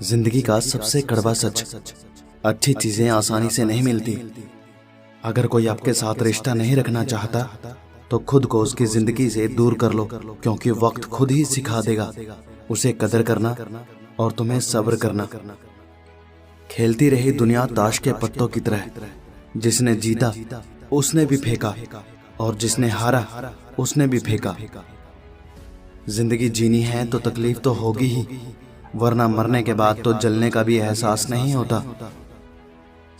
जिंदगी का सबसे कड़वा सच, अच्छी चीजें आसानी से नहीं मिलती। अगर कोई आपके साथ रिश्ता नहीं रखना चाहता तो खुद को उसकी जिंदगी से दूर कर लो, क्योंकि वक्त खुद ही सिखा देगा उसे कदर करना और तुम्हें सब्र करना। खेलती रही दुनिया ताश के पत्तों की तरह, जिसने जीता उसने भी फेंका और जिसने हारा उसने भी फेंका। जिंदगी जीनी है तो तकलीफ तो होगी ही, वरना मरने के बाद तो जलने का भी एहसास नहीं होता।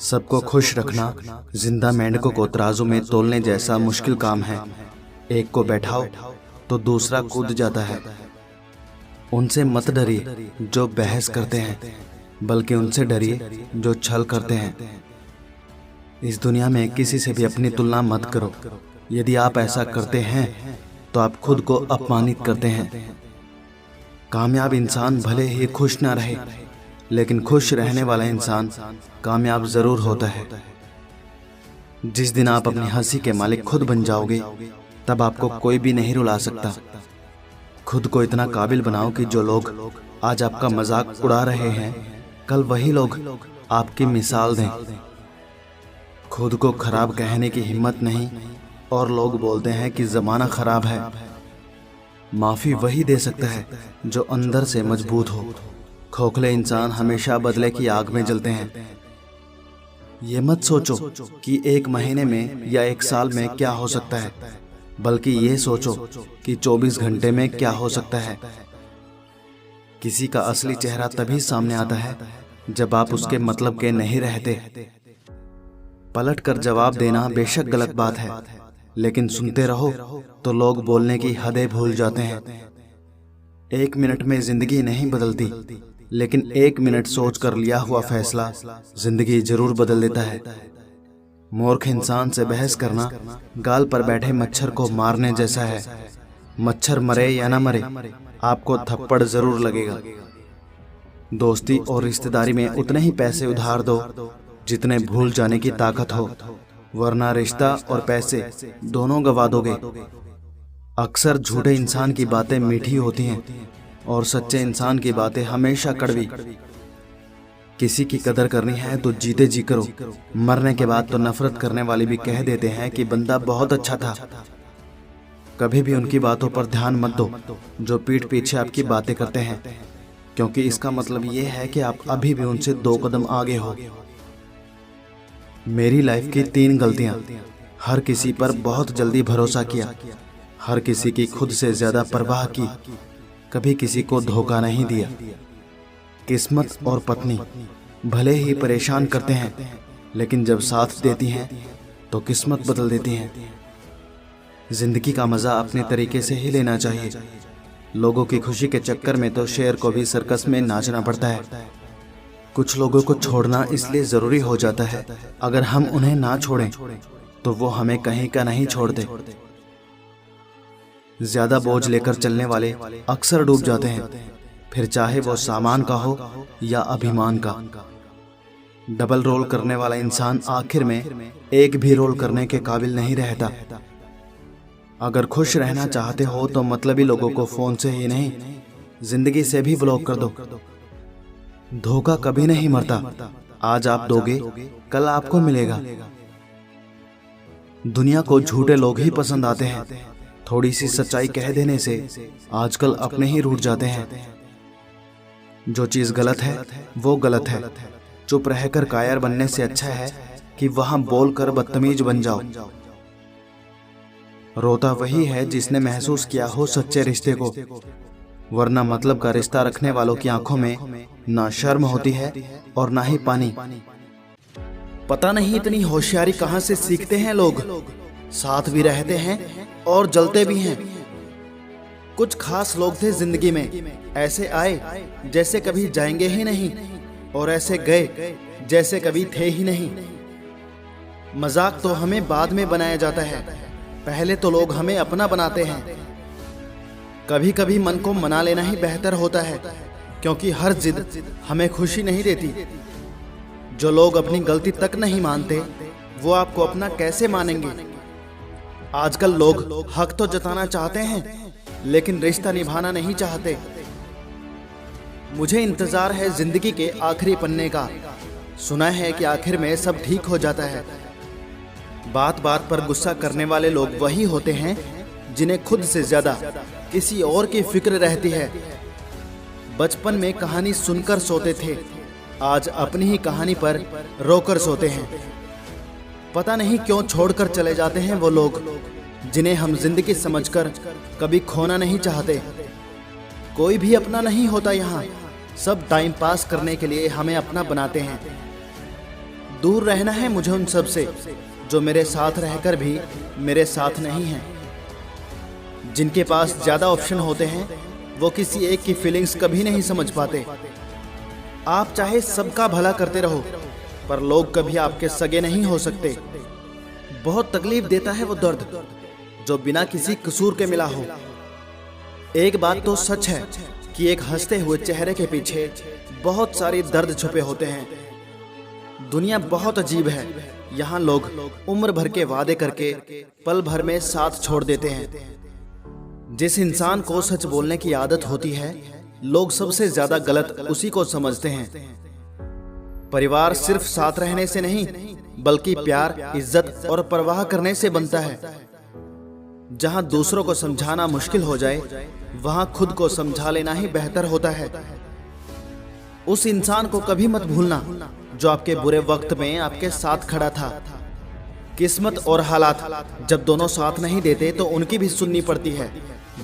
सबको खुश रखना जिंदा मेंढकों को तराजू में तोलने जैसा मुश्किल काम है। एक को बैठाओ तो दूसरा कूद जाता है। उनसे मत डरिए जो बहस करते हैं, बल्कि उनसे डरिए जो छल करते हैं। इस दुनिया में किसी से भी अपनी तुलना मत करो। यदि आप ऐसा करते हैं तो आप खुद को अपमानित करते हैं। कामयाब इंसान भले ही खुश ना रहे, लेकिन खुश रहने वाला इंसान कामयाब जरूर होता है। जिस दिन आप अपनी हंसी के मालिक खुद बन जाओगे, तब आपको कोई भी नहीं रुला सकता। खुद को इतना काबिल बनाओ कि जो लोग आज आपका मजाक उड़ा रहे हैं, कल वही लोग आपकी मिसाल दें। खुद को खराब कहने की हिम्मत नहीं, और लोग बोलते हैं कि जमाना खराब है। माफी वही दे सकता है जो अंदर से मजबूत हो। खोखले इंसान हमेशा बदले की आग में जलते हैं। ये मत सोचो कि एक महीने में या एक साल में क्या हो सकता है, बल्कि ये सोचो कि 24 घंटे में क्या हो सकता है। किसी का असली चेहरा तभी सामने आता है जब आप उसके मतलब के नहीं रहते। पलट कर जवाब देना बेशक गलत बात है, लेकिन सुनते रहो तो लोग बोलने की हदें भूल जाते हैं। 1 मिनट में जिंदगी नहीं बदलती, लेकिन 1 मिनट सोच कर लिया हुआ फैसला जिंदगी जरूर बदल देता है। मूर्ख इंसान से बहस करना गाल पर बैठे मच्छर को मारने जैसा है। मच्छर मरे या ना मरे, आपको थप्पड़ जरूर लगेगा। दोस्ती और रिश्तेदारी में उतने ही पैसे उधार दो जितने भूल जाने की ताकत हो, वरना रिश्ता और पैसे दोनों गवा दोगे। अक्सर झूठे इंसान की बातें मीठी होती हैं और सच्चे इंसान की बातें हमेशा कड़वी। किसी की कदर करनी है तो जीते जी करो। मरने के बाद तो नफरत करने वाले भी कह देते हैं कि बंदा बहुत अच्छा था। कभी भी उनकी बातों पर ध्यान मत दो जो पीठ पीछे आपकी बातें करते हैं, क्योंकि इसका मतलब ये है कि आप अभी भी उनसे 2 कदम आगे हो। मेरी लाइफ की 3 गलतियां। हर किसी पर बहुत जल्दी भरोसा किया, हर किसी की खुद से ज्यादा परवाह की, कभी किसी को धोखा नहीं दिया। किस्मत और पत्नी भले ही परेशान करते हैं, लेकिन जब साथ देती हैं तो किस्मत बदल देती हैं। जिंदगी का मजा अपने तरीके से ही लेना चाहिए। लोगों की खुशी के चक्कर में तो शेर को भी सर्कस में नाचना पड़ता है। कुछ लोगों को छोड़ना इसलिए जरूरी हो जाता है, अगर हम उन्हें ना छोड़ें तो वो हमें कहीं का नहीं छोड़ते। ज्यादा बोझ लेकर चलने वाले अक्सर डूब जाते हैं, फिर चाहे वो सामान का हो या अभिमान का। डबल रोल करने वाला इंसान आखिर में एक भी रोल करने के काबिल नहीं रहता। अगर खुश रहना चाहते हो तो मतलबी लोगों को फोन से ही नहीं, जिंदगी से भी ब्लॉक कर दो। धोखा कभी नहीं मरता, आज आप दोगे कल आपको मिलेगा। दुनिया को झूठे लोग ही पसंद आते हैं। थोड़ी सी सच्चाई कह देने से आजकल अपने ही रूठ जाते हैं। जो चीज गलत है वो गलत है। चुप रहकर कायर बनने से अच्छा है कि वहां बोलकर बदतमीज बन जाओ। रोता वही है जिसने महसूस किया हो सच्चे रिश्ते को, वरना मतलब का रिश्ता रखने वालों की आंखों में ना शर्म होती है और ना ही पानी। पता नहीं इतनी होशियारी कहां से सीखते हैं लोग। साथ भी रहते हैं और जलते भी हैं। कुछ खास लोग थे जिंदगी में, ऐसे आए जैसे कभी जाएंगे ही नहीं, और ऐसे गए जैसे कभी थे ही नहीं। मजाक तो हमें बाद में बनाया जाता है, पहले तो लोग हमें अपना बनाते हैं। कभी कभी मन को मना लेना ही बेहतर होता है, क्योंकि हर जिद हमें खुशी नहीं देती। जो लोग अपनी गलती तक नहीं मानते, वो आपको अपना कैसे मानेंगे। आजकल लोग हक तो जताना चाहते हैं, लेकिन रिश्ता निभाना नहीं चाहते। मुझे इंतजार है जिंदगी के आखिरी पन्ने का। सुना है कि आखिर में सब ठीक हो जाता है। बात बात पर गुस्सा करने वाले लोग वही होते हैं जिन्हें खुद से ज्यादा किसी और की फिक्र रहती है। बचपन में कहानी सुनकर सोते थे, आज अपनी ही कहानी पर रोकर सोते हैं। पता नहीं क्यों छोड़कर चले जाते हैं वो लोग जिन्हें हम जिंदगी समझकर कभी खोना नहीं चाहते। कोई भी अपना नहीं होता यहाँ, सब टाइम पास करने के लिए हमें अपना बनाते हैं। दूर रहना है मुझे उन सब से जो मेरे साथ रहकर भी मेरे साथ नहीं हैं। जिनके पास ज्यादा ऑप्शन होते हैं वो किसी एक की फीलिंग्स कभी नहीं समझ पाते। आप चाहे सबका भला करते रहो पर लोग कभी आपके सगे नहीं हो सकते। बहुत तकलीफ देता है वो दर्द जो बिना किसी कसूर के मिला हो। एक बात तो सच है कि एक हंसते हुए चेहरे के पीछे बहुत सारे दर्द छुपे होते हैं। दुनिया बहुत अजीब है, यहाँ लोग उम्र भर के वादे करके पल भर में साथ छोड़ देते हैं। जिस इंसान को सच बोलने की आदत होती है, लोग सबसे ज्यादा गलत उसी को समझते हैं। परिवार सिर्फ साथ रहने से नहीं बल्कि प्यार, इज्जत और परवाह करने से बनता है। जहां दूसरों को समझाना मुश्किल हो जाए वहां खुद को समझा लेना ही बेहतर होता है। उस इंसान को कभी मत भूलना जो आपके बुरे वक्त में आपके साथ खड़ा था। किस्मत और हालात जब दोनों साथ नहीं देते तो उनकी भी सुननी पड़ती है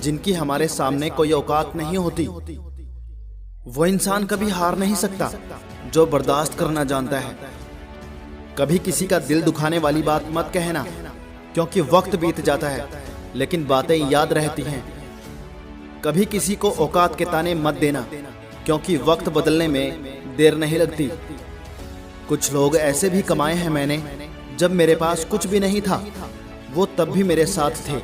जिनकी हमारे सामने कोई औकात नहीं होती। वो इंसान कभी हार नहीं सकता जो बर्दाश्त करना जानता है। कभी किसी का दिल दुखाने वाली बात मत कहना, क्योंकि वक्त बीत जाता है लेकिन बातें याद रहती हैं। कभी किसी को औकात के ताने मत देना, क्योंकि वक्त बदलने में देर नहीं लगती। कुछ लोग ऐसे भी कमाए हैं मैंने जब मेरे पास कुछ भी नहीं था, वो तब भी मेरे साथ थे।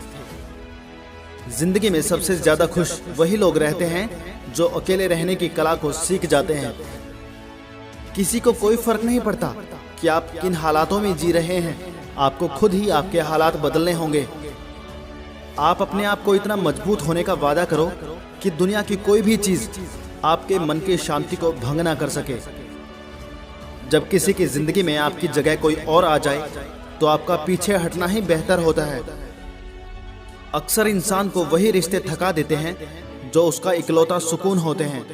जिंदगी में सबसे ज्यादा खुश वही लोग रहते हैं जो अकेले रहने की कला को सीख जाते हैं। किसी को कोई फर्क नहीं पड़ता कि आप किन हालातों में जी रहे हैं, आपको खुद ही आपके हालात बदलने होंगे। आप अपने आप को इतना मजबूत होने का वादा करो कि दुनिया की कोई भी चीज आपके मन की शांति को भंग ना कर सके। जब किसी की जिंदगी में आपकी जगह कोई और आ जाए तो आपका पीछे हटना ही बेहतर होता है। अक्सर इंसान को वही रिश्ते थका देते हैं जो उसका इकलौता सुकून होते हैं।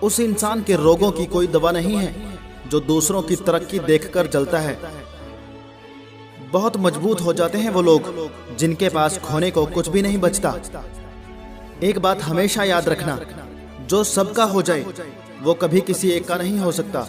उस इंसान के रोगों की कोई दवा नहीं है जो दूसरों की तरक्की देखकर जलता है। बहुत मजबूत हो जाते हैं वो लोग जिनके पास खोने को कुछ भी नहीं बचता। एक बात हमेशा याद रखना, जो सबका हो जाए वो कभी किसी एक का नहीं हो सकता।